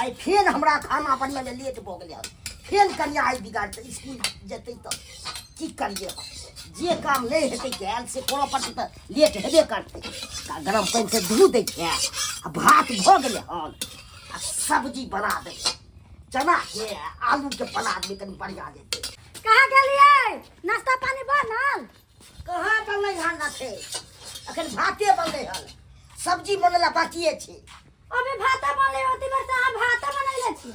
आई फेर हमरा खाना बनने में लेट भ गेलै फेर कन्या आई बिगाड़ स्कूल जेतै त की करिए जे काम नहीं हेतै गैल से कोनो पर त लेट हेबे करतै गरम पानी से दूध दै छै आ भात भ गेलै हन आ सब्जी बना दे चना के आलू के बना दे कनी बढ़िया देतै कहाँ गेलियै नाश्ता पानी बनल कहाँ बनलै हन ना छै अखन भाते बनलै हन सब्जी बनला बाकिए छै अबे भात बनले होती बार से आप भात बनैले छी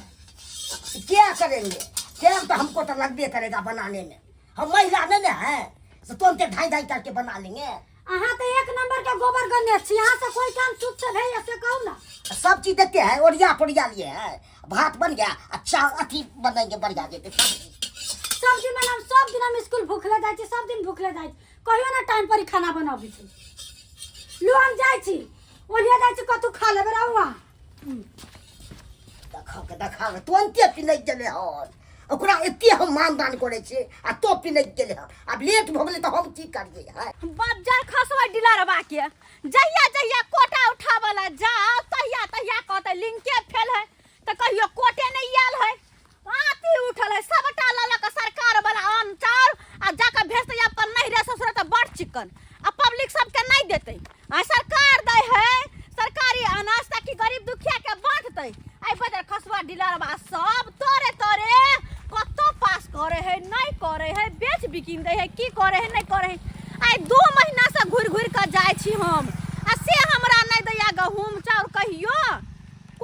क्या करेंगे टाइम तो हमको तो लगबे करेगा बनाने में हम महिला नहीं है तो तुरंत ढाई ढाई करके बना लेंगे अहाँ तो एक नंबर के गोबर गने छी यहाँ से कोई काम चुप से भई ऐसे कहू ना सब चीज देते हैं ओरिया पोरिया लिए है भात बन गया अच्छा अथी बनेंगे बढ़िया देते सब्जी बनाम सब दिन हम स्कूल भूखले जाय छी सब दिन भूखले जाय छी कहियो ना टाइम पर खाना बनाबी छी लो हम जाय छी ओलिया जाय छी कतु खा लेबे रहुआ देखा तुरंते पिनै गेले हन ओकरा एते हम मानदान करे छी आ तो पिनै गेले हन अब लेट भ गेले त हम की करिए है बज्जर खसवा डिलरबा के जहिया जहिया कोटा उठावला जाओ तहिया तहिया कहते लिंके फेल है त कहियो कोटे नहीं आयल है आती उठल है सबटा ललक सरकार वाला अन्न चाउर आ जाके भेजते अपन नहीं रे ससुर त बड़ चिकन आ पब्लिक सबके नहीं देते आ सरकार दे है सरकारी अनाज ताकि गरीब दुखिया के बांटते आई बज्जर खसवा डिलरबा सब तोरे तोरे कतो पास करे है नहीं करे है बेच बिकिन दे है की करे है नहीं करे है आई 2 महीना से घुर घुर के जाय छी हम आ से हमरा नहीं दैया गहूम चाउर कहियो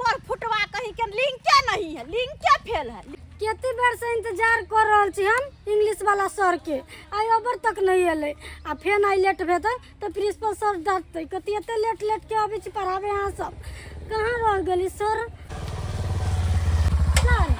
कोर फुटवा कहीं के लिंके नहीं है लिंके फेल है केते बेर से इंतजार कर रहल छी हम इंग्लिश वाला सर के आई अबर तक नहीं एले आ फेन आई लेट भेतै त प्रिंसिपल सर डरतै कते एते लेट लेट के आबै छी पढ़ाबे यहाँ सब कहाँ रह गेली सर सर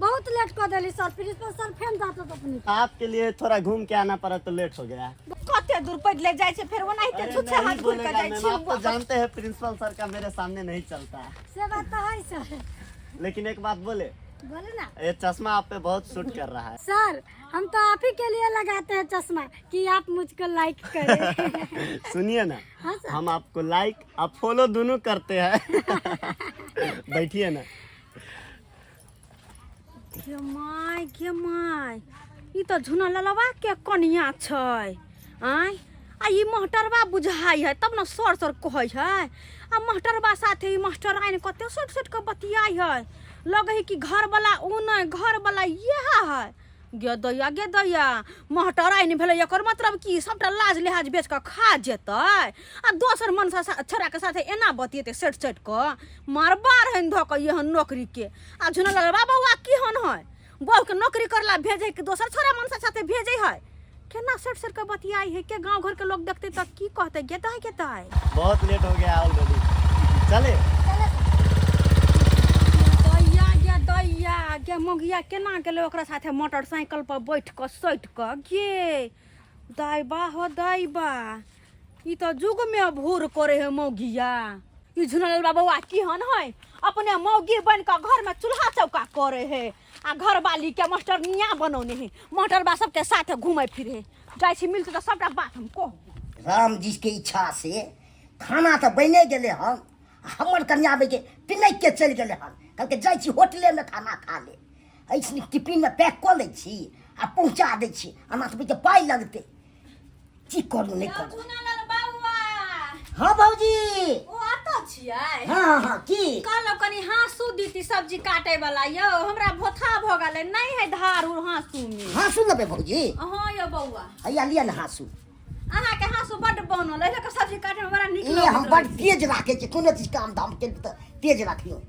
बहुत लेट कर देली सर प्रिंसिपल सर फेन जातो अपनी आपके लिए थोड़ा घूम के आना पड़ा तो लेट हो गया कते दूर पैदल जाय छे फिर ओनाही के छुछे हाथ घुर के जाय छी आप तो जानते हैं प्रिंसिपल सर का मेरे सामने नहीं चलता है से बात तो है सर लेकिन एक बात बोले बोले ना ये चश्मा आप पे बहुत सूट कर रहा है सर हम तो आप ही के लिए लगाते हैं चश्मा कि आप मुझको लाइक करें सुनिए ना हाँ सर। हम आपको लाइक आप फॉलो दोनों करते हैं बैठिए ना के माय ई तो झुना ललवा के कनिया छै आय आ ई मास्टरबा बुझाई है तब न सर सर कहै है आ मास्टरबा साथे ई मास्टर आइन कते सट सट के बतियाई है लगे है कि घर वाला ऊ नहीं घर वाला यह है गे दैया मास्टर आइन भेले एकर मतलब की सबटा लाज लिहाज बेच के खा जेतै आ दोसर मन से छोरा के साथे एना बतियेते सट सट के मारबार हन ध के एहन नौकरी के आ झुना ललवा बौआ की हन है बहू के नौकरी करला भेजे के दोसर छोरा मन से साथे भेजे है केना सट सट के बतियाई है के गांव घर के लोग देखते त की कहते गेताई बहुत लेट हो गया ऑलरेडी चले दैया गे मोगिया केना गेले ओकरा साथे मोटरसाइकिल पर बैठ के सट के गे दाइबा हो दाइबा ई तो जुग में भूर करे है मोगिया ई झुनल बाबा की हन है अपने मौगी बन के घर में चूल्हा चौका करे है आ घर वाली के मास्टर निया बनौने है मोटर बा सबके साथे घूमे फिरे जाय छी मिलते तो सबटा बात हम कहू राम जी के इच्छा से खाना तो बने गेले हन हमर कन्या बे के पिनै के चल गेले हन कल के जाय छी होटले में खाना खा ले ऐसनी टिफिन में पैक कर लै छी आ पहुंचा दै छी हमरा सब के पाई लगते की करू नहीं करू हाँ भौजी ओ आतो छियै हाँ की कहलो कनी हाँसू दीती सब्जी काटे वाला यो हमरा भोथा भ गेलै नहीं है धार उर हाँसू में हाँसू लेबै भौजी हां यो बौआ हैया लिया ना हाँसू अहाँ के हाँसू बड बनल है के सब्जी काटे में बड़ा निक ए हम बड़ तेज राखे छी कोनो चीज काम धाम के त तेज राखियो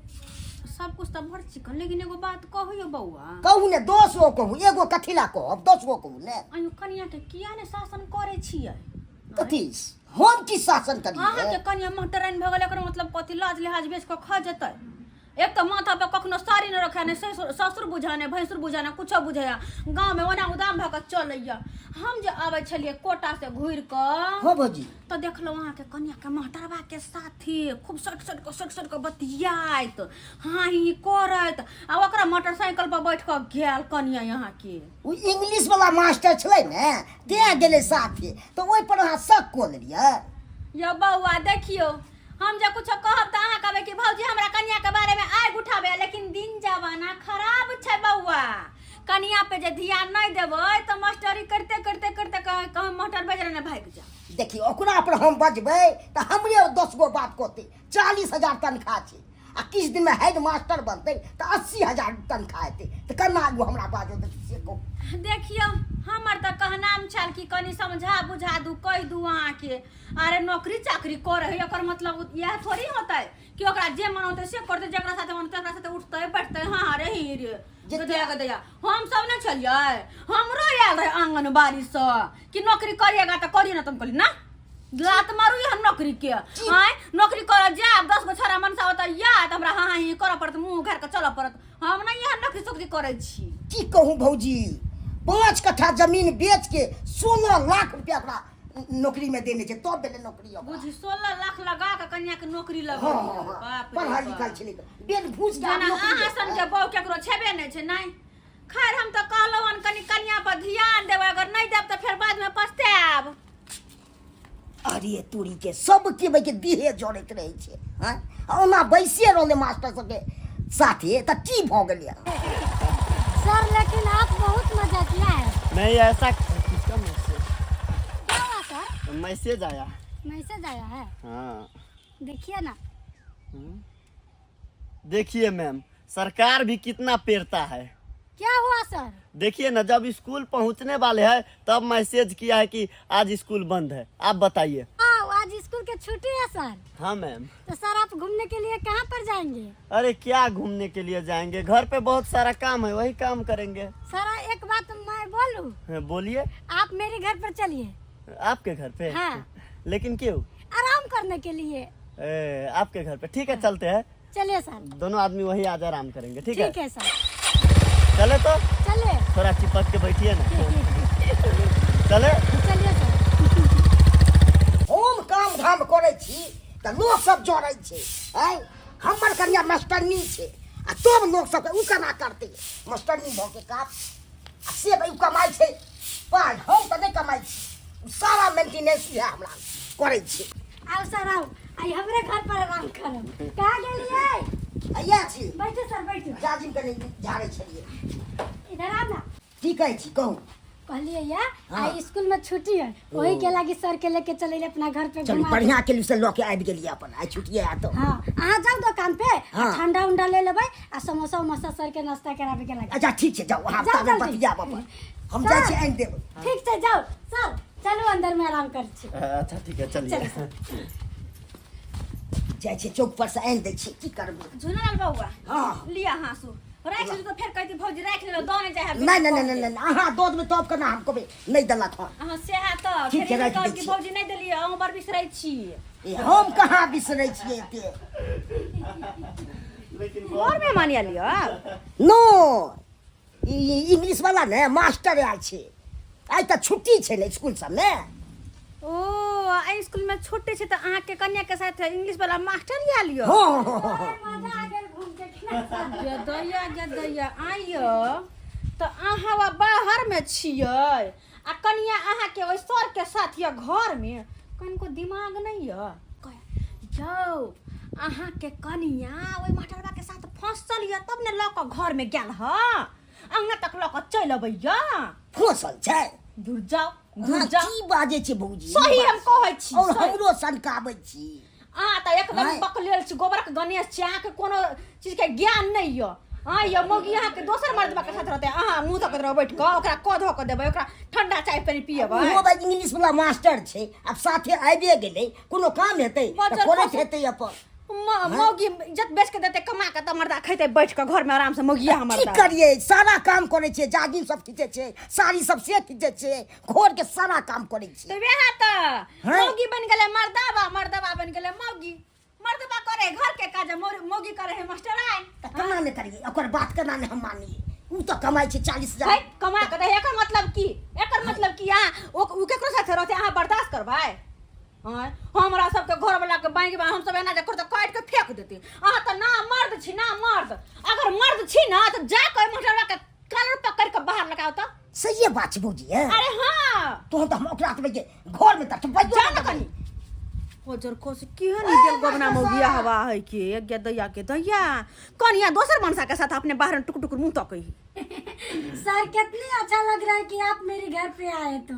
सब कुछ त बड़ चिकन लेकिन एगो बात कहू बौआ कहू ने 10 गो कहू एगो कथिला कहब 10 गो कहू ने अयो कनिया के किया ने शासन करे छियै कथी हम की शासन करिए अहाँ के कनिया महटराइन भ गेल एकर मतलब कथी लाज लिहाज बेच के खा जेतै एक तो माथा पे कखनो साड़ी न रखे ने ससुर बुझाने भैंसुर बुझाने कुछ बुझाया गांव में ओना उदाम भ के चलैया हम जे आबै छलिए कोटा से घुर के हो भौजी तो देखलो वहां के कन्या के महटरवा के साथी खूब सट के बतियाइत हां ही करत आ ओकरा मोटरसाइकिल पर बैठ के गेल कन्या यहाँ के ओ इंग्लिश वाला मास्टर छलै ने दे गेलै साथे तो ओइ पर अहाँ शक को लेलिए या बौआ देखियो हम जे कुछ कहब त अहाँ कहबे कि भौजी हमरा कन्या के बारे में आइ उठाबे लेकिन कनिया पे जे ध्यान नहीं देबै तो मास्टरी करते करते करते कहीं मोटर बेजरा ने भाग जा। देखिए ओकरा पर हम बजबै तो हमरे 10 गो बात कहते 40,000 तनख्वाह छै आ किछु दिन में हेड मास्टर बनते तो 80,000 तनख्वाह हेतै तो केना आगू हमरा बाजो से कहू। देखियो हमर तो कहनाम छल कि कनी समझा बुझा दू कह दू अहाँ के अरे नौकरी चाकरी करे है एकर मतलब यह थोड़ी होता है कि ओकरा जे मन होते से करते जेकरा साथे मन तेकरा साथे उठते बैठते हां रे ही रे दया के दया हम सब न चलिए हमरो याद है आंगनबाड़ी से कि नौकरी करिएगा तो करिए ना तुम कहली ना लात मारू हम नौकरी के आय नौकरी कर जाब 10 गो छोरा मनसा होता या त हमरा हां ही करऽ पड़त मुंह घर के चलऽ पड़त हम नहीं यहाँ नौकरी सोकरी करे छी। की कहूँ भौजी 5 कट्ठा जमीन बेच के 16 लाख रुपया ओकरा नौकरी में देने छै तब बेले नौकरी अब बुझी 16 लाख लगा के कन्या के नौकरी लगा। हाँ बाप रे पढ़ा बाप। लिखल छै बेल भूस के जना नौकरी अहाँ सन के बहु केकरो छेबे नहीं छै नहीं। खैर हम तो कहलौन कनी कन्या पर ध्यान देबै अगर नहीं देब तो फिर बाद में पछताब। अरे तोरी के सब के भाई के दिहे जोड़त रहे छै हां ओना बैसे रहले मास्टर सब के साथे त की भ गेलै। सर लेकिन आप बहुत मजा किया है। नहीं ऐसा किसका मैसेज क्या हुआ सर? मैसेज आया। मैसेज आया है हाँ देखिए ना। देखिए मैम सरकार भी कितना पेरता है। क्या हुआ सर? देखिए ना जब स्कूल पहुंचने वाले हैं तब मैसेज किया है कि आज स्कूल बंद है। आप बताइए। आज स्कूल की छुट्टी है सर। हाँ मैम। तो सर आप घूमने के लिए कहाँ पर जाएंगे? अरे क्या घूमने के लिए जाएंगे घर पे बहुत सारा काम है वही काम करेंगे। सर एक बात मैं बोलूं? हाँ, बोलिए। आप मेरे घर पर चलिए। आपके घर पे? हाँ। लेकिन क्यों? आराम करने के लिए। आपके घर पे ठीक है चलते हैं। चलिए सर। दोनों आदमी वही आज आराम करेंगे ठीक है? ठीक है सर। चले तो चलिए। थोड़ा चिपक के बैठिए ना। चले चलिए सर। हम काम धाम करे छी त लोग सब जोड़ै छै हैं हमर कन्या मास्टरनी छै आ तब लोग सब उ केना करते मास्टरनी भ के काप आ से भाई कमाई छै पाँच हम त नहीं कमाई छी सारा मेंटेनेंस है हमरा करे छी। आओ सर आओ आई हमरे घर पर आराम करब। कहाँ गेलिए? आइया छी बैठो सर बैठो। जाजिम के नहीं झाड़े छलिए। इधर आओ ना। की कहै छी कहू। कहलिए या हाँ। आई स्कूल में छुट्टी है वही के लागी सर के लेके चले अपना घर पे चल घुमा बढ़िया के लिए से ल के आबि गेलिए अपन आई छुट्टी है तो। हाँ अहाँ जाओ दुकान पे हाँ। ठंडा उंडा ले लेबै आ समोसा उमोसा सर के नाश्ता कराबे के लागी। अच्छा ठीक छै जाओ वहां जाओ तब जल्दी। बतियाब अपन हम सर। जाय छी आनि देब। ठीक छै जाओ सर चलो अंदर में आराम कर छी। अच्छा ठीक है चलिए। जाय छी चौक पर से आनि दै छी की करबै। झुनल बउआ हाँ। लिया हाँसू राख ले तो फिर कहती भौजी राख ले दो नहीं चाहे नहीं नहीं नहीं नहीं अहाँ दो देबै तब केना हम कहबै नहीं देलक हँ। अहाँ से है तो ठीक फिर है, राख कहब दै कि छी। भौजी नहीं देलिए अहाँ बर बिसरै छी। ए, हम कहाँ बिसरै छियै एते। घर में मानिया लियो नो इंग्लिश वाला ने मास्टर आयल छै आइ त छुट्टी छै ने स्कूल सब में। ओ आई स्कूल में छोटे से तो अहाँ के कन्या के साथ इंग्लिश वाला मास्टर लिया लियो। हाँ मजा आ गेल घूम के। गे दैया आइयो तो अहाँ वा बाहर में छियै आ कनिया अहाँ के ओइ सर के साथ या घर में कनको दिमाग नहीं है जाओ अहाँ के कनिया ओइ मास्टरवा के साथ फंसल या तब ने ल के घर में गेल ह अंगना तक ल के चल अबैया फसल छै। दूर जाओ अहाँ की बाजै छी भौजी। सही हम कहै छी और सही। हमरो सनकाबै छी। अहाँ त एकदम आँय। बकलेल छी गोबरक गणेश छी अहाँ के कोनो चीज के ज्ञान नहीं य। हाँ ये मौगी अहाँ के दोसर मर्दबा के साथ रहते अहाँ मुंह तक बैठ के ओकरा क धो के देबै ओकरा ठंडा चाय पानी पियबै। ओहो भाई इंग्लिश वाला मास्टर छै अब साथे आबे गेलै कोनो काम हेतै त बच्चा करैत फंस- हेतै अपन। मौगी इज्जत बेच के देते कमा के त मर्दा खैते बैठ के घर में आराम से मौगिया हमर की करिए सारा काम करे छै जागिन सब खींचे छै साड़ी सब से खींचे छै घर के सारा काम करे छै। तो वेहा त हाँ। मौगी बन गेले मर्दाबा मर्दाबा बन गेले मौगी मर्दबा करे घर के काज मौगी करे है मास्टराइन। त केना ने करिए ओकर बात केना ने हम मानिए उ त कमाई छै 40,000। भाई कमा के दे एकर मतलब की अहाँ उ केकरो साथ रहते अहाँ बर्दाश्त करबै। हाँ हमरा सबके घर वाला के बैंक में हम सब एना जे करते काट के फेंक देती अहाँ त ना मर्द छी ना मर्द अगर मर्द छी ना तो जा के मास्टरवा के कालर पकड़ के बाहर लगाओ तो। सही बात छै भौजी है। अरे हाँ तो हम ओकरा त घर में त बजो जा न कनी होजर कोस की है नी दिल गोबना मौगिया हवा है के गे दैया के दैया कनिया दोसर मनसा के साथ अपने बाहर में टुक टुक मुंह तकई सर कितनी अच्छा लग रहा है कि आप मेरे घर पे आए तो।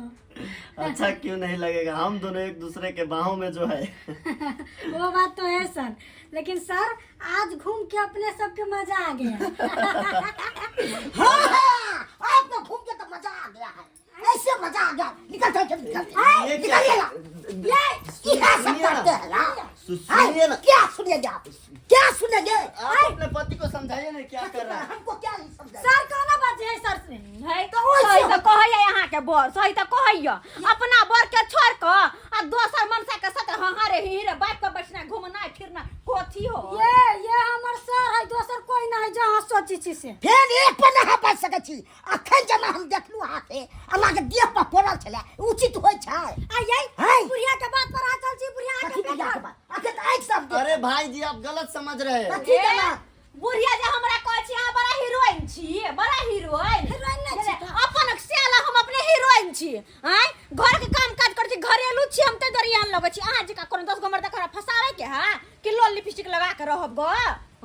अच्छा क्यों नहीं लगेगा, हम दोनों एक दूसरे के बाहों में जो है। वो बात तो है सर, लेकिन सर आज घूम के अपने सबके मजा आ गया। हाँ, आपको घूम के तो मजा आ गया है, ऐसे मजा आ गया। निकल ये निकलिएगा। क्या सब करते हैं ना? सुनिए ना, क्या सुनेंगे आप? क्या सुनेंगे? आप अपने पति को समझाइए ना क्या कर रहा है। हमको क्या नहीं समझा? सर कौन बात है सर से? है तो सही तो कहैया यहाँ के बर, सही तो कहैया अपना बर के छोड़ के आ दोसर मनसा के साथ हहारे हीरे बाइक पे बैठना घूमना फिरना कोथी हो। ये हमर सर है, दोसर कोई ना है जहाँ सोची छी से। फिर एक पर नहा पाइ सकै छी। अखन जना हम देखलू अहाँ के अल्लाह के देह पर पड़ल छले, उचित होय छै? आइए बुढ़िया के बात पर आ चल छी, बुढ़िया कथी के बुढ़िया के बात? आखिर आइक सब देख। अरे भाई जी आप गलत समझ रहे हैं। कथी केना? बुढ़िया जे हमरा कहै छी अहाँ बड़ा हीरोइन छी, बड़ा हीरोइन नहीं छी तो। अपन सेला हम अपने हीरोइन छी। हैं घर के काम काज कर छी, घरेलू छी हम, ते दरियान लगे छी। अहाँ जिका कोनो 10 गो मर्द करा फसावे के है कि लोल लिपस्टिक लगा के रहब गो।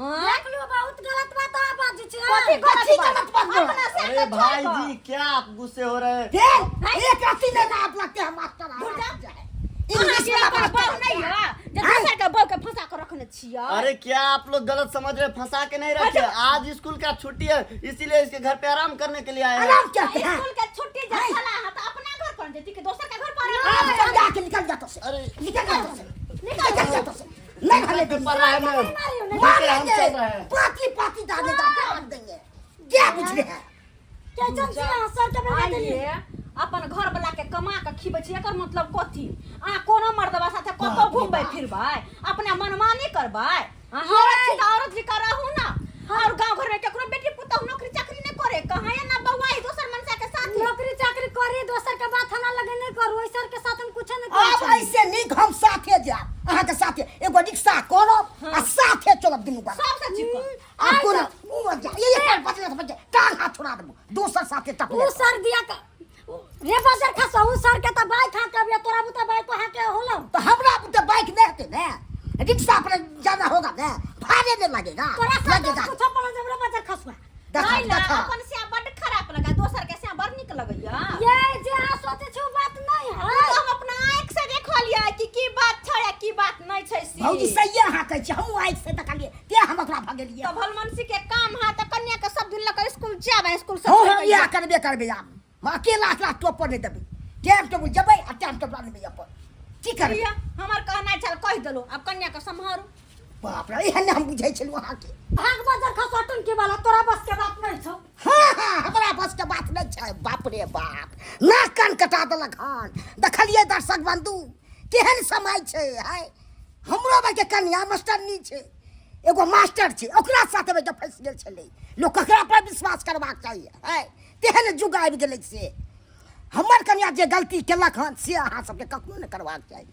देख लो बहुत गलत बात आप बाजी छी। कथी कथी गलत बात बोल? अपना से अरे भाई जी क्या आप गुस्से हो रहे हैं। फिर एक अथी ने ना आप लगते हैं मास्टर आ। इंग्लिश इंग्लिश वाला में बहु नहीं है जे दूसर के बहु के फंसा के रखने छियै। अरे क्या आप लोग गलत समझ रहे हैं, फंसा के नहीं रखे। आज स्कूल का छुट्टी है इसीलिए इसके घर पे आराम करने के लिए आए हैं। आराम करते हैं। स्कूल के छुट्टी जब चला है तो अपना घर पर जेती कि दोसर के घर पर आप समझा के निकल जा तो से। अरे निकल जा तो से। निकल जा तो से। नहीं हले पे पड़ रहा है मैम। मार हम चल रहे हैं। पाती पाती डाले डाल देंगे। क्या पूछ रहे हैं? क्या चल छी सर के बता देलिए। आइए अपन घर वाला के कमा के खिबै छी, एकर मतलब कथी? आ कोनो मर्दवा साथे कतौ घुमबै फिरबै, अपना मनमानी करबै? औरत छी त औरत जी करहु ना। और गांव घर में केकरो बेटी पुतहु नौकरी चाकरी नहीं करे, कहां या ना बउआ ही दोसर मनसा के साथ नौकरी चाकरी करी, दोसर के बात हना लगे नहीं करू। ओइ सर के साथ हम कुछ नहीं अब करै छी। ऐसे नहीं हम साथे जाब, अहाँ के साथे एगो रिक्शा करब आ साथे चलब दुनू बा। सबसे चिकन आपको ना मुंह जा ये पर बचले टांग हाथ छोड़ा देबो, दोसर साथे टपले। उ सर दिया का रे बाजार खसो। उ सर के त बाइक हाँ के तोरा बुता बाइक हाँ के होलो। तो हमरा तो बाइक नहीं होते ना, रिक्शा पर जाना होगा ना, भाड़े नहीं लगेगा। तोरा साथ लगेगा। कुछ अपन जबरा बाजार खसवा। देखा नहीं ना देखा अपन से बड़ खराब लगा, दोसर के से बड़ निक लगैया। ये जे आ सोचे छु बात नहीं है। हम अपना आंख से देख लिया कि की बात छै या की बात नहीं छै सी। भौजी सही अहाँ कहै छी, हम आइक से देखलिए ते हम ओकरा भगेलिए। तो भलमनसी के काम है तो कन्या के सब दिन लग स्कूल जाबे, स्कूल से हो हम या करबे आप। हम अकेला अकेला तो पर नहीं देबे, टाइम टेबल जबै आ टाइम टेबल नहीं अपन की करबे। करिया हमर कहना चल कह देलो, अब कन्या के संभारू। बाप रे एहन हम बुझै छलु अहाँ के। भाग बाजार खसो टुनकी वाला, तोरा बस के बात नहीं छौ। हाँ हमरा बस के बात नहीं छै। बाप रे बाप नाक कान कटा देलक हन। देखलिए दर्शक बंधु केहन समय छै। है हमरो भाई के कन्या मास्टरनी छै, एगो मास्टर छै, ओकरा साथे में जब फंस गेल छलै। लोग ककरा पर विश्वास करबाक चाहिए? है तेहन जुग आबि गेलै से हमर कन्या जे गलती केलक हन से अहाँ सबके कखनो नहि करबाक चाही।